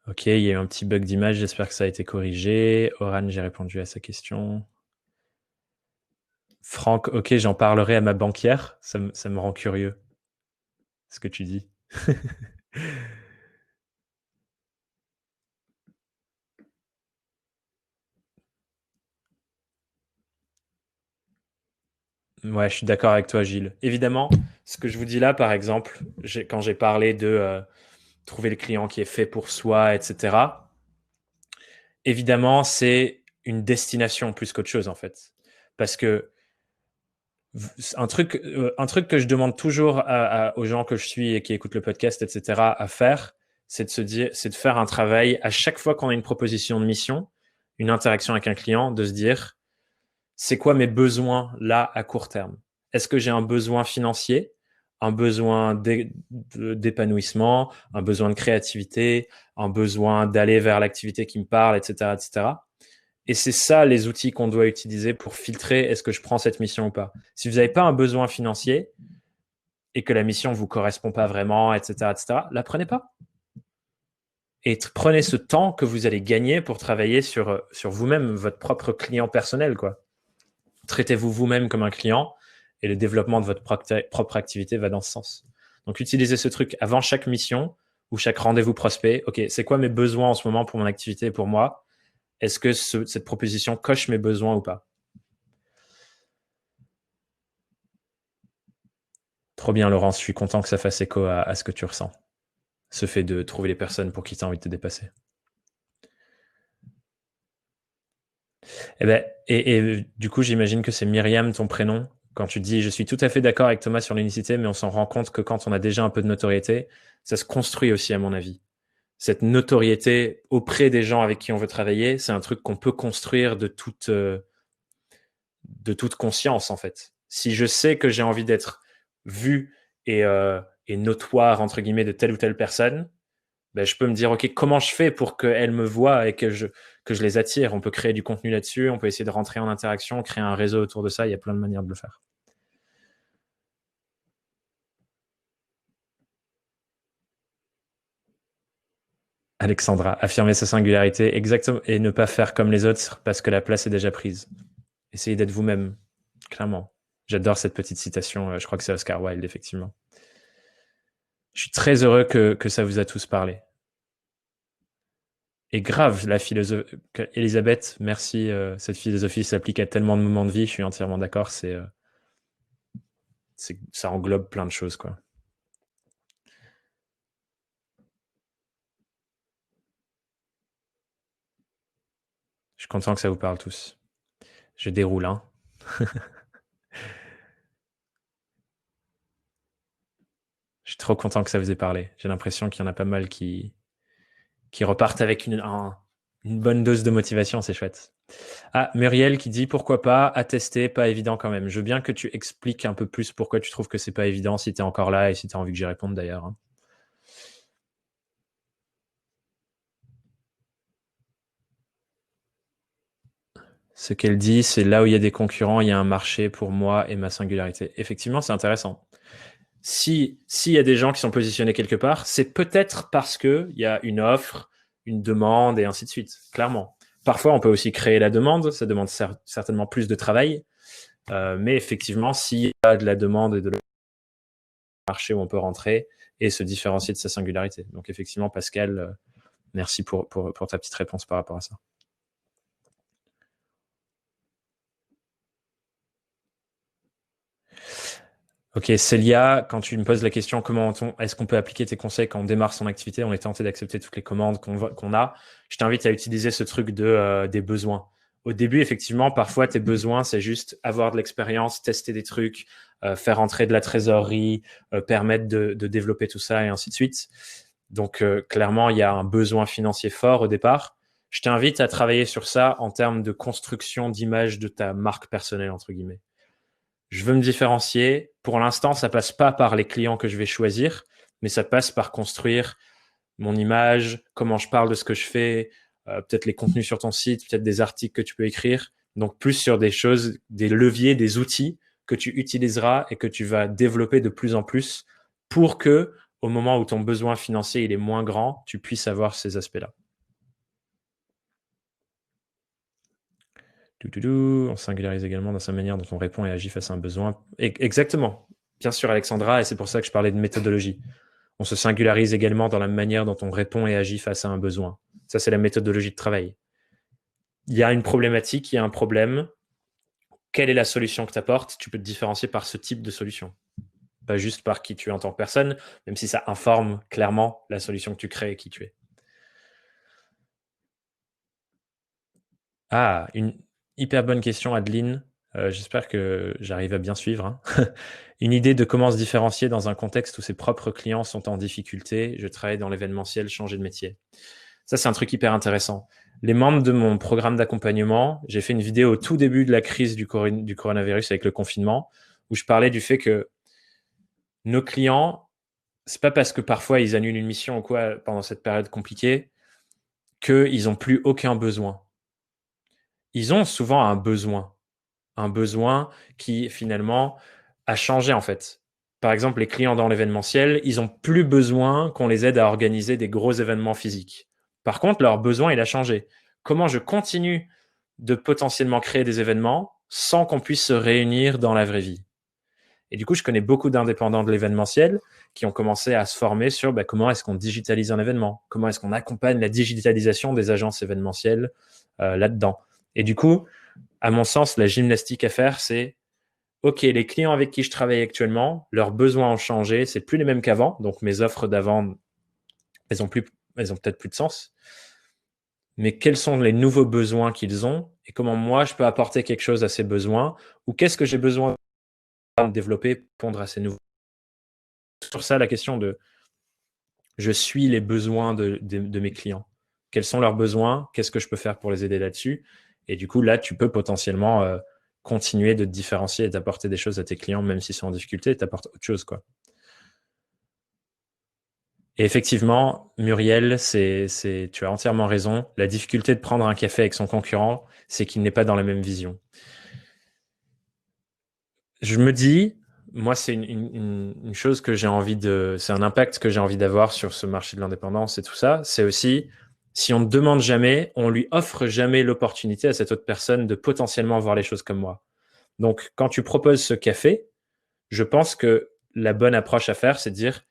Ok, il y a eu un petit bug d'image, j'espère que ça a été corrigé. Oran, j'ai répondu à sa question. Franck, ok, j'en parlerai à ma banquière, ça me rend curieux, ce que tu dis. Ouais, je suis d'accord avec toi, Gilles. Évidemment, ce que je vous dis là, par exemple, quand j'ai parlé de trouver le client qui est fait pour soi, etc., évidemment, c'est une destination plus qu'autre chose, en fait. Parce que un truc que je demande toujours aux gens que je suis et qui écoutent le podcast, etc., à faire, c'est de faire un travail à chaque fois qu'on a une proposition de mission, une interaction avec un client, de se dire, c'est quoi mes besoins là à court terme? Est-ce que j'ai un besoin financier, un besoin d'épanouissement, un besoin de créativité, un besoin d'aller vers l'activité qui me parle, etc., etc. Et c'est ça les outils qu'on doit utiliser pour filtrer est-ce que je prends cette mission ou pas. Si vous n'avez pas un besoin financier et que la mission ne vous correspond pas vraiment, etc., etc., la prenez pas. Et prenez ce temps que vous allez gagner pour travailler sur vous-même, votre propre client personnel, quoi. Traitez-vous vous-même comme un client et le développement de votre propre activité va dans ce sens. Donc, utilisez ce truc avant chaque mission ou chaque rendez-vous prospect. OK, c'est quoi mes besoins en ce moment pour mon activité et pour moi? Est-ce que cette proposition coche mes besoins ou pas? Trop bien, Laurence. Je suis content que ça fasse écho à ce que tu ressens. Ce fait de trouver les personnes pour qui tu as envie de te dépasser. Et du coup, j'imagine que c'est Myriam, ton prénom. Quand tu dis « je suis tout à fait d'accord avec Thomas sur l'unicité, mais on s'en rend compte que quand on a déjà un peu de notoriété, ça se construit aussi, à mon avis. » Cette notoriété auprès des gens avec qui on veut travailler, c'est un truc qu'on peut construire de toute conscience, en fait. Si je sais que j'ai envie d'être vu et notoire, entre guillemets, de telle ou telle personne, ben, je peux me dire, OK, comment je fais pour qu'elles me voient et que je les attire? On peut créer du contenu là-dessus, on peut essayer de rentrer en interaction, créer un réseau autour de ça. Il y a plein de manières de le faire. Alexandra, affirmer sa singularité, exactement, et ne pas faire comme les autres parce que la place est déjà prise. Essayez d'être vous-même, clairement. J'adore cette petite citation, je crois que c'est Oscar Wilde, effectivement. Je suis très heureux que ça vous a tous parlé. Et grave, la philosophie. Elisabeth, merci. Cette philosophie s'applique à tellement de moments de vie. Je suis entièrement d'accord. Ça englobe plein de choses, quoi. Je suis content que ça vous parle tous. Je déroule, hein. Je suis trop content que ça vous ait parlé. J'ai l'impression qu'il y en a pas mal qui repartent avec une bonne dose de motivation. C'est chouette. Ah, Muriel qui dit pourquoi pas, à tester, pas évident quand même. Je veux bien que tu expliques un peu plus pourquoi tu trouves que c'est pas évident, si tu es encore là et si tu as envie que j'y réponde d'ailleurs. Hein. Ce qu'elle dit, c'est là où il y a des concurrents, il y a un marché pour moi et ma singularité. Effectivement, c'est intéressant. S'il y a des gens qui sont positionnés quelque part, c'est peut-être parce qu'il y a une offre, une demande et ainsi de suite, clairement. Parfois, on peut aussi créer la demande, ça demande certainement plus de travail, mais effectivement, s'il y a de la demande et de marché où on peut rentrer et se différencier de sa singularité. Donc effectivement, Pascal, merci pour ta petite réponse par rapport à ça. Ok, Célia, quand tu me poses la question comment est-ce qu'on peut appliquer tes conseils quand on démarre son activité, on est tenté d'accepter toutes les commandes qu'on a, je t'invite à utiliser ce truc des besoins. Au début, effectivement, parfois tes besoins, c'est juste avoir de l'expérience, tester des trucs, faire entrer de la trésorerie, permettre de développer tout ça et ainsi de suite. Donc clairement, il y a un besoin financier fort au départ. Je t'invite à travailler sur ça en termes de construction d'image de ta marque personnelle, entre guillemets. Je veux me différencier. Pour l'instant, ça passe pas par les clients que je vais choisir, mais ça passe par construire mon image, comment je parle de ce que je fais, peut-être les contenus sur ton site, peut-être des articles que tu peux écrire. Donc plus sur des choses, des leviers, des outils que tu utiliseras et que tu vas développer de plus en plus pour que, au moment où ton besoin financier il est moins grand, tu puisses avoir ces aspects-là. On singularise également dans sa manière dont on répond et agit face à un besoin. Exactement. Bien sûr, Alexandra, et c'est pour ça que je parlais de méthodologie. On se singularise également dans la manière dont on répond et agit face à un besoin. Ça, c'est la méthodologie de travail. Il y a une problématique, il y a un problème. Quelle est la solution que tu apportes? Tu peux te différencier par ce type de solution. Pas juste par qui tu es en tant que personne, même si ça informe clairement la solution que tu crées et qui tu es. Ah, une hyper bonne question, Adeline. J'espère que j'arrive à bien suivre. Hein. Une idée de comment se différencier dans un contexte où ses propres clients sont en difficulté. Je travaille dans l'événementiel, changer de métier. Ça, c'est un truc hyper intéressant. Les membres de mon programme d'accompagnement, j'ai fait une vidéo au tout début de la crise du coronavirus avec le confinement, où je parlais du fait que nos clients, c'est pas parce que parfois ils annulent une mission ou quoi pendant cette période compliquée qu'ils n'ont plus aucun besoin. Ils ont souvent un besoin qui finalement a changé en fait. Par exemple, les clients dans l'événementiel, ils ont plus besoin qu'on les aide à organiser des gros événements physiques. Par contre, leur besoin, il a changé. Comment je continue de potentiellement créer des événements sans qu'on puisse se réunir dans la vraie vie? Et du coup, je connais beaucoup d'indépendants de l'événementiel qui ont commencé à se former sur comment est-ce qu'on digitalise un événement, comment est-ce qu'on accompagne la digitalisation des agences événementielles là-dedans. Et du coup, à mon sens, la gymnastique à faire, c'est OK, les clients avec qui je travaille actuellement, leurs besoins ont changé, c'est plus les mêmes qu'avant, donc mes offres d'avant, elles ont peut-être plus de sens. Mais quels sont les nouveaux besoins qu'ils ont et comment moi je peux apporter quelque chose à ces besoins ou qu'est-ce que j'ai besoin de développer pour répondre à ces nouveaux. Sur ça, la question de je suis les besoins de mes clients. Quels sont leurs besoins? Qu'est-ce que je peux faire pour les aider là-dessus? Et du coup, là, tu peux potentiellement continuer de te différencier et d'apporter des choses à tes clients, même s'ils sont en difficulté, tu apportes autre chose, quoi. Et effectivement, Muriel, tu as entièrement raison. La difficulté de prendre un café avec son concurrent, c'est qu'il n'est pas dans la même vision. Je me dis, moi, c'est une chose que j'ai envie c'est un impact que j'ai envie d'avoir sur ce marché de l'indépendance et tout ça. C'est aussi, si on ne demande jamais, on lui offre jamais l'opportunité à cette autre personne de potentiellement voir les choses comme moi. Donc, quand tu proposes ce café, je pense que la bonne approche à faire, c'est de dire,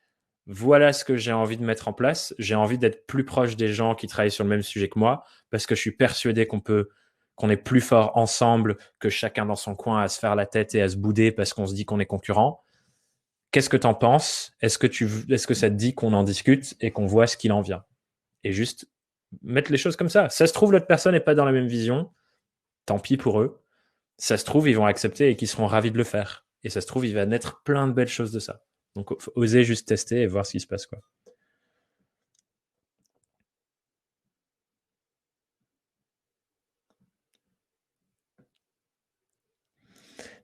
voilà ce que j'ai envie de mettre en place. J'ai envie d'être plus proche des gens qui travaillent sur le même sujet que moi parce que je suis persuadé qu'on est plus fort ensemble que chacun dans son coin à se faire la tête et à se bouder parce qu'on se dit qu'on est concurrent. Qu'est-ce que tu en penses? Est-ce que ça te dit qu'on en discute et qu'on voit ce qu'il en vient? Et juste mettre les choses comme ça. Ça se trouve, l'autre personne n'est pas dans la même vision. Tant pis pour eux. Ça se trouve, ils vont accepter et qu'ils seront ravis de le faire. Et ça se trouve, il va naître plein de belles choses de ça. Donc, faut oser juste tester et voir ce qui se passe, quoi.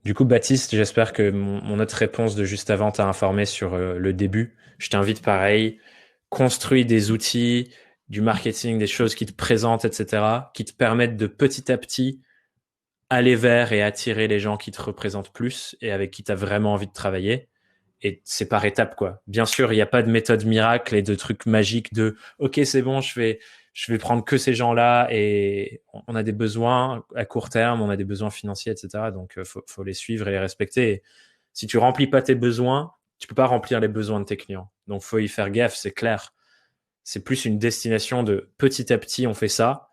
Du coup, Baptiste, j'espère que mon autre réponse de juste avant t'a informé sur le début. Je t'invite pareil, construis des outils, du marketing, des choses qui te présentent, etc., qui te permettent de petit à petit aller vers et attirer les gens qui te représentent plus et avec qui tu as vraiment envie de travailler. Et c'est par étapes, quoi. Bien sûr, il n'y a pas de méthode miracle et de trucs magiques de OK, c'est bon, je vais prendre que ces gens-là et on a des besoins à court terme, on a des besoins financiers, etc. Donc, faut les suivre et les respecter. Et si tu remplis pas tes besoins, tu peux pas remplir les besoins de tes clients. Donc, faut y faire gaffe, c'est clair. C'est plus une destination de petit à petit, on fait ça.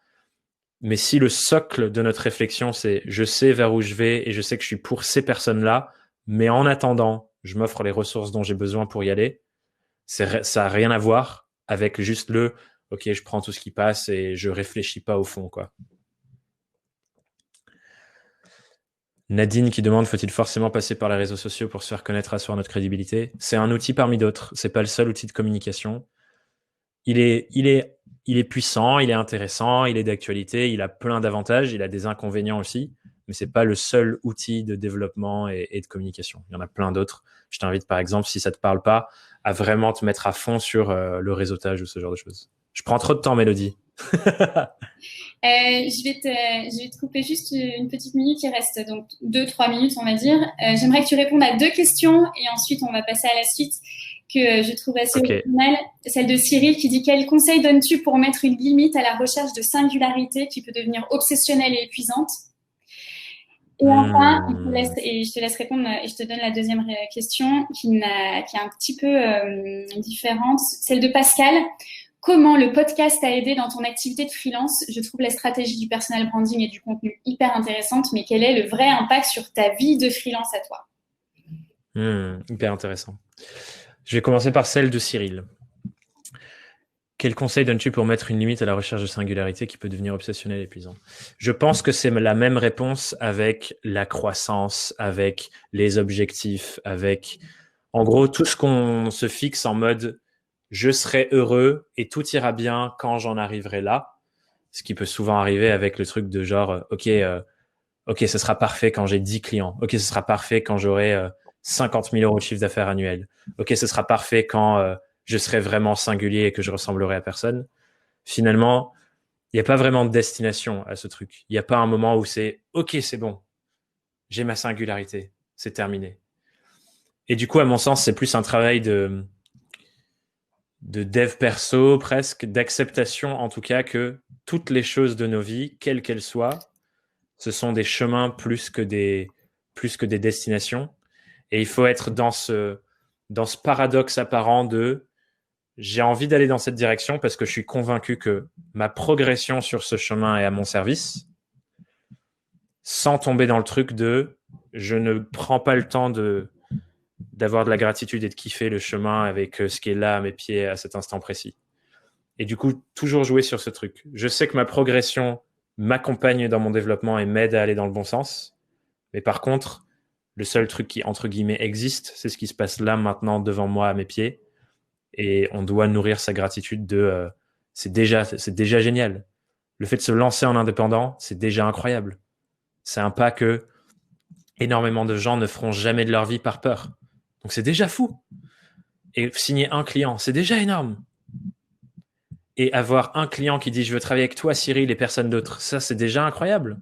Mais si le socle de notre réflexion, c'est je sais vers où je vais et je sais que je suis pour ces personnes-là, mais en attendant, je m'offre les ressources dont j'ai besoin pour y aller, ça n'a rien à voir avec juste OK, je prends tout ce qui passe et je réfléchis pas au fond, quoi. Nadine qui demande, faut-il forcément passer par les réseaux sociaux pour se faire connaître, asseoir notre crédibilité? C'est un outil parmi d'autres. C'est pas le seul outil de communication. Il est puissant, il est intéressant, il est d'actualité, il a plein d'avantages, il a des inconvénients aussi, mais c'est pas le seul outil de développement et de communication. Il y en a plein d'autres. Je t'invite, par exemple, si ça te parle pas, à vraiment te mettre à fond sur le réseautage ou ce genre de choses. Je prends trop de temps, Mélodie. Je vais te couper juste une petite minute. Il reste donc 2-3 minutes, on va dire. J'aimerais que tu répondes à 2 questions et ensuite on va passer à la suite que je trouve assez originale. Celle de Cyril qui dit: quel conseil donnes-tu pour mettre une limite à la recherche de singularité qui peut devenir obsessionnelle et épuisante? Et enfin, je te laisse répondre et je te donne la deuxième question qui est un petit peu différente. Celle de Pascal. Comment le podcast t'a aidé dans ton activité de freelance? Je trouve la stratégie du personal branding et du contenu hyper intéressante, mais quel est le vrai impact sur ta vie de freelance à toi? Hyper intéressant. Je vais commencer par celle de Cyril. Quel conseil donnes-tu pour mettre une limite à la recherche de singularité qui peut devenir obsessionnel et épuisant? Je pense que c'est la même réponse avec la croissance, avec les objectifs, avec, en gros, tout ce qu'on se fixe en mode je serai heureux et tout ira bien quand j'en arriverai là. Ce qui peut souvent arriver avec le truc de genre, OK, ce sera parfait quand j'ai 10 clients. OK, ce sera parfait quand j'aurai 50 000 euros de chiffre d'affaires annuel. OK, ce sera parfait quand je serai vraiment singulier et que je ressemblerai à personne. Finalement, il n'y a pas vraiment de destination à ce truc. Il n'y a pas un moment où c'est OK, c'est bon, j'ai ma singularité, c'est terminé. Et du coup, à mon sens, c'est plus un travail de dev perso presque, d'acceptation en tout cas que toutes les choses de nos vies, quelles qu'elles soient, ce sont des chemins plus que des destinations. Et il faut être dans ce paradoxe apparent de j'ai envie d'aller dans cette direction parce que je suis convaincu que ma progression sur ce chemin est à mon service, sans tomber dans le truc de je ne prends pas le temps d'avoir de la gratitude et de kiffer le chemin avec ce qui est là à mes pieds à cet instant précis. Et du coup, toujours jouer sur ce truc. Je sais que ma progression m'accompagne dans mon développement et m'aide à aller dans le bon sens. Mais par contre, le seul truc qui, entre guillemets, existe, c'est ce qui se passe là, maintenant, devant moi, à mes pieds. Et on doit nourrir sa gratitude de c'est déjà génial. Le fait de se lancer en indépendant, c'est déjà incroyable. C'est un pas que énormément de gens ne feront jamais de leur vie par peur. Donc c'est déjà fou. Et signer un client, c'est déjà énorme. Et avoir un client qui dit je veux travailler avec toi, Cyril, et personne d'autre, ça c'est déjà incroyable.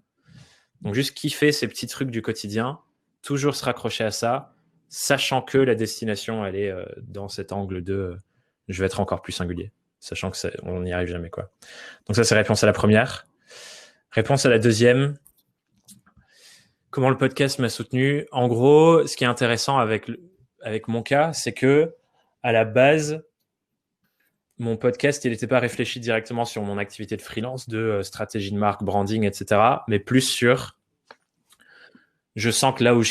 Donc juste kiffer ces petits trucs du quotidien, toujours se raccrocher à ça, sachant que la destination, elle est dans cet angle de je vais être encore plus singulier, sachant que on n'y arrive jamais, quoi. Donc ça, c'est réponse à la première. Réponse à la deuxième. Comment le podcast m'a soutenu? En gros, ce qui est intéressant avec mon cas, c'est que à la base, mon podcast, il n'était pas réfléchi directement sur mon activité de freelance, de stratégie de marque, branding, etc., mais plus sur je sens que là où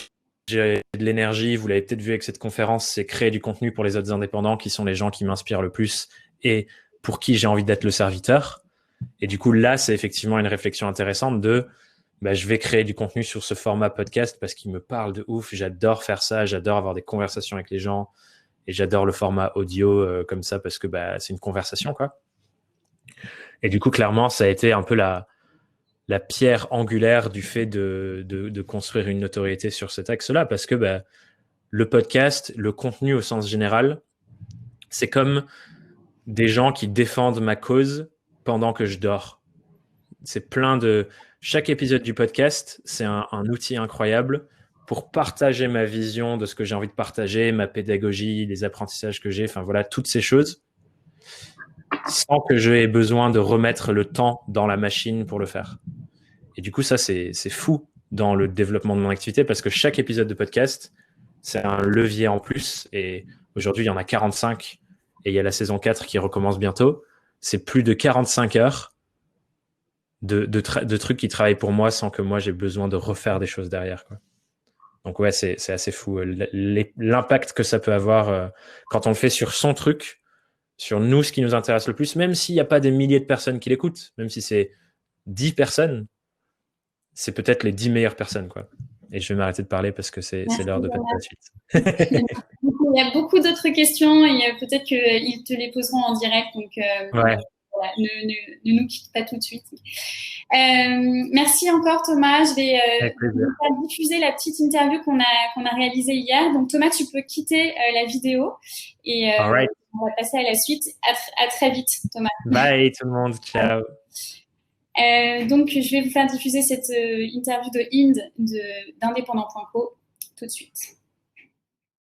j'ai de l'énergie, vous l'avez peut-être vu avec cette conférence, c'est créer du contenu pour les autres indépendants qui sont les gens qui m'inspirent le plus et pour qui j'ai envie d'être le serviteur. Et du coup, là, c'est effectivement une réflexion intéressante de je vais créer du contenu sur ce format podcast parce qu'il me parle de ouf. J'adore faire ça, j'adore avoir des conversations avec les gens et j'adore le format audio comme ça parce que c'est une conversation, quoi. Et du coup, clairement, ça a été un peu la pierre angulaire du fait de construire une notoriété sur cet axe-là parce que le podcast, le contenu au sens général, c'est comme des gens qui défendent ma cause pendant que je dors. C'est plein de chaque épisode du podcast, c'est un outil incroyable pour partager ma vision de ce que j'ai envie de partager, ma pédagogie, les apprentissages que j'ai, enfin voilà, toutes ces choses, sans que j'aie besoin de remettre le temps dans la machine pour le faire. Et du coup, ça, c'est fou dans le développement de mon activité parce que chaque épisode de podcast, c'est un levier en plus. Et aujourd'hui, il y en a 45 et il y a la saison 4 qui recommence bientôt. C'est plus de 45 heures de trucs qui travaillent pour moi sans que moi, j'ai besoin de refaire des choses derrière, quoi. Donc ouais, c'est assez fou. L'impact que ça peut avoir quand on le fait sur son truc, sur nous, ce qui nous intéresse le plus, même s'il n'y a pas des milliers de personnes qui l'écoutent, même si c'est 10 personnes, c'est peut-être les 10 meilleures personnes, quoi. Et je vais m'arrêter de parler parce que c'est l'heure de passer à la suite. Il y a beaucoup d'autres questions et peut-être qu'ils te les poseront en direct. Donc, Ouais. voilà, ne nous quitte pas tout de suite. Merci encore, Thomas. Je vais faire diffuser la petite interview qu'on a réalisée hier. Donc, Thomas, tu peux quitter la vidéo et on va passer à la suite. À très vite, Thomas. Bye tout le monde. Ciao. Donc, je vais vous faire diffuser cette interview de Inde d'Indépendant.co tout de suite.